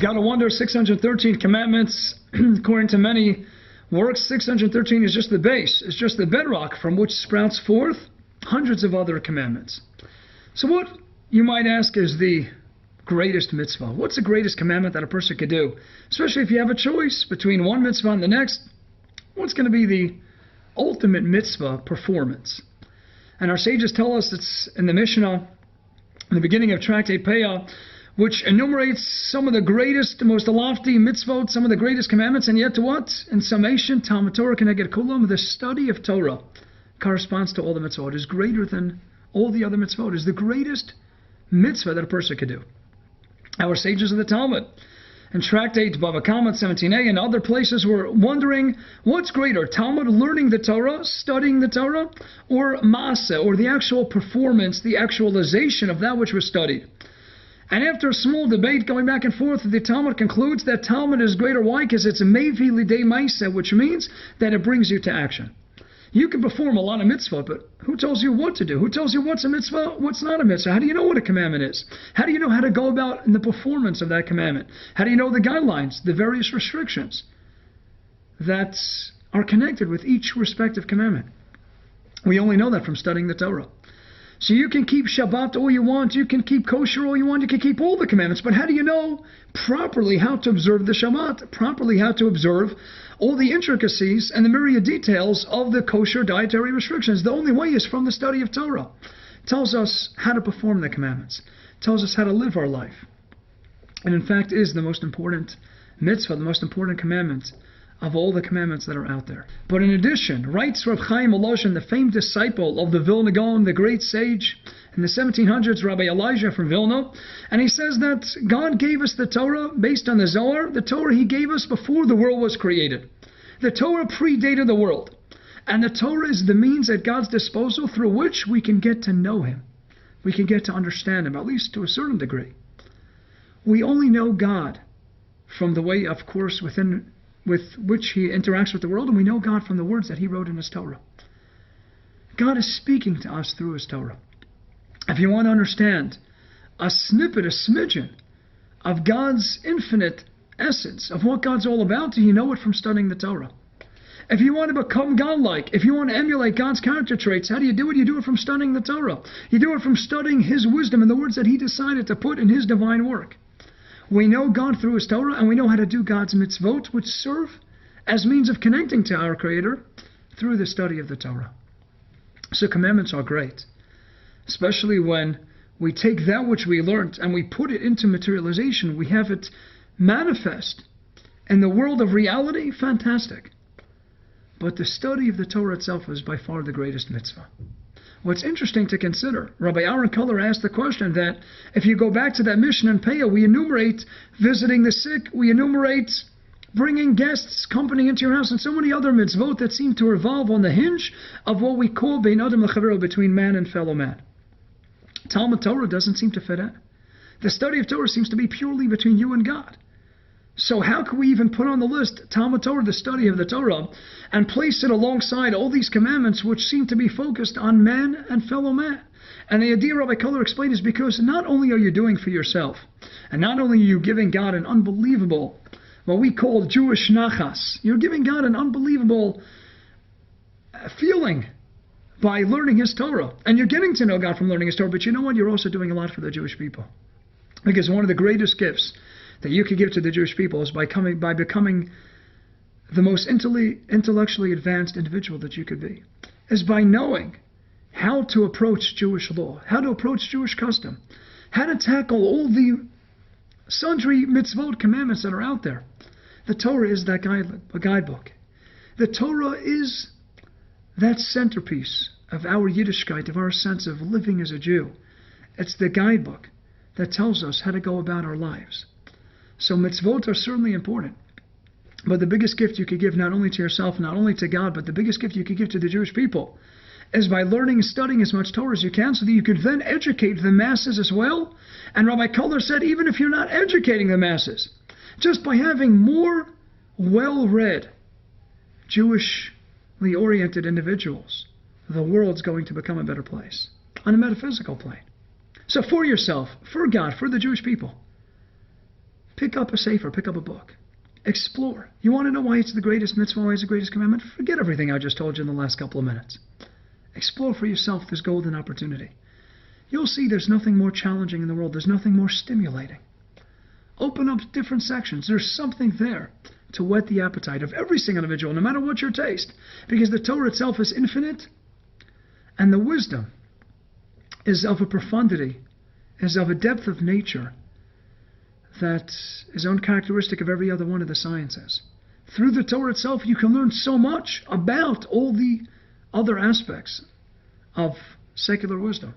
Gotta wonder, 613 commandments, according to many works, 613 is just the base, it's just the bedrock from which sprouts forth hundreds of other commandments. So what, you might ask, is the greatest mitzvah? What's the greatest commandment that a person could do? Especially if you have a choice between one mitzvah and the next, what's going to be the ultimate mitzvah performance? And our sages tell us it's in the Mishnah, in the beginning of Tractate Peah, which enumerates some of the greatest, most lofty mitzvot, some of the greatest commandments, and yet to what? In summation, Talmud Torah Keneged Kulam, the study of Torah corresponds to all the mitzvot. It is greater than all the other mitzvot. It is the greatest mitzvah that a person could do. Our sages of the Talmud, in Tractate Bava Kama 17a and other places, were wondering what's greater, Talmud learning the Torah, studying the Torah, or Maaseh, or the actual performance, the actualization of that which was studied. And after a small debate going back and forth, the Talmud concludes that Talmud is greater. Why? Because it's a mevi lidei ma'aseh, which means that it brings you to action. You can perform a lot of mitzvah, but who tells you what to do? Who tells you what's a mitzvah, what's not a mitzvah? How do you know what a commandment is? How do you know how to go about in the performance of that commandment? How do you know the guidelines, the various restrictions that are connected with each respective commandment? We only know that from studying the Torah. So you can keep Shabbat all you want, you can keep kosher all you want, you can keep all the commandments, but how do you know properly how to observe the Shabbat, properly how to observe all the intricacies and the myriad details of the kosher dietary restrictions? The only way is from the study of Torah. It tells us how to perform the commandments. It tells us how to live our life. And in fact is the most important mitzvah, the most important commandment of all the commandments that are out there. But in addition, writes Rav Chaim Volozhin, the famed disciple of the Vilna Gaon, the great sage in the 1700s, Rabbi Elijah from Vilna, and he says that God gave us the Torah based on the Zohar. The Torah he gave us before the world was created. The Torah predated the world. And the Torah is the means at God's disposal through which we can get to know him. We can get to understand him, at least to a certain degree. We only know God from the way, of course, with which he interacts with the world, and we know God from the words that he wrote in his Torah. God is speaking to us through his Torah. If you want to understand a snippet, a smidgen of God's infinite essence, of what God's all about, you know it from studying the Torah. If you want to become God-like, if you want to emulate God's character traits, how do you do it? You do it from studying the Torah. You do it from studying his wisdom and the words that he decided to put in his divine work. We know God through his Torah, and we know how to do God's mitzvot, which serve as means of connecting to our Creator through the study of the Torah. So commandments are great, especially when we take that which we learned and we put it into materialization. We have it manifest in the world of reality. Fantastic. But the study of the Torah itself is by far the greatest mitzvah. What's interesting to consider, Rabbi Aaron Kuller asked the question that if you go back to that Mishnah in Peah, we enumerate visiting the sick, we enumerate bringing guests, company into your house, and so many other mitzvot that seem to revolve on the hinge of what we call bein adam lechavero, between man and fellow man. Talmud Torah doesn't seem to fit in. The study of Torah seems to be purely between you and God. So how can we even put on the list Talmud Torah, the study of the Torah, and place it alongside all these commandments which seem to be focused on man and fellow man? And the idea Rabbi Kuller explained is because not only are you doing for yourself, and not only are you giving God an unbelievable, what we call Jewish nachas, you're giving God an unbelievable feeling by learning his Torah. And you're getting to know God from learning his Torah, but you know what? You're also doing a lot for the Jewish people. Because one of the greatest gifts that you could give to the Jewish people is by becoming the most intellectually advanced individual that you could be, is by knowing how to approach Jewish law, how to approach Jewish custom, how to tackle all the sundry mitzvot commandments that are out there. The Torah is that guidebook. The Torah is that centerpiece of our Yiddishkeit, of our sense of living as a Jew. It's the guidebook that tells us how to go about our lives. So mitzvot are certainly important. But the biggest gift you could give not only to yourself, not only to God, but the biggest gift you could give to the Jewish people is by learning and studying as much Torah as you can so that you could then educate the masses as well. And Rabbi Kuller said, even if you're not educating the masses, just by having more well-read, Jewishly oriented individuals, the world's going to become a better place on a metaphysical plane. So for yourself, for God, for the Jewish people, Pick up a sefer, pick up a book. Explore. You want to know why it's the greatest mitzvah, why it's the greatest commandment? Forget everything I just told you in the last couple of minutes. Explore for yourself this golden opportunity. You'll see there's nothing more challenging in the world. There's nothing more stimulating. Open up different sections. There's something there to whet the appetite of every single individual, no matter what your taste. Because the Torah itself is infinite, and the wisdom is of a profundity, is of a depth of nature that is uncharacteristic of every other one of the sciences. Through the Torah itself, you can learn so much about all the other aspects of secular wisdom.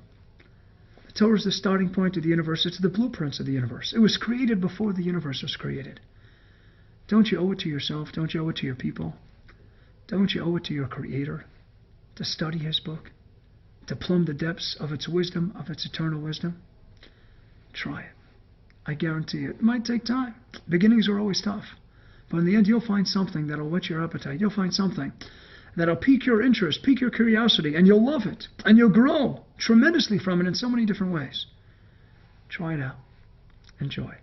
The Torah is the starting point of the universe. It's the blueprints of the universe. It was created before the universe was created. Don't you owe it to yourself? Don't you owe it to your people? Don't you owe it to your Creator to study His book, to plumb the depths of its wisdom, of its eternal wisdom? Try it. I guarantee you, it might take time. Beginnings are always tough. But in the end, you'll find something that'll whet your appetite. You'll find something that'll pique your interest, pique your curiosity, and you'll love it. And you'll grow tremendously from it in so many different ways. Try it out. Enjoy.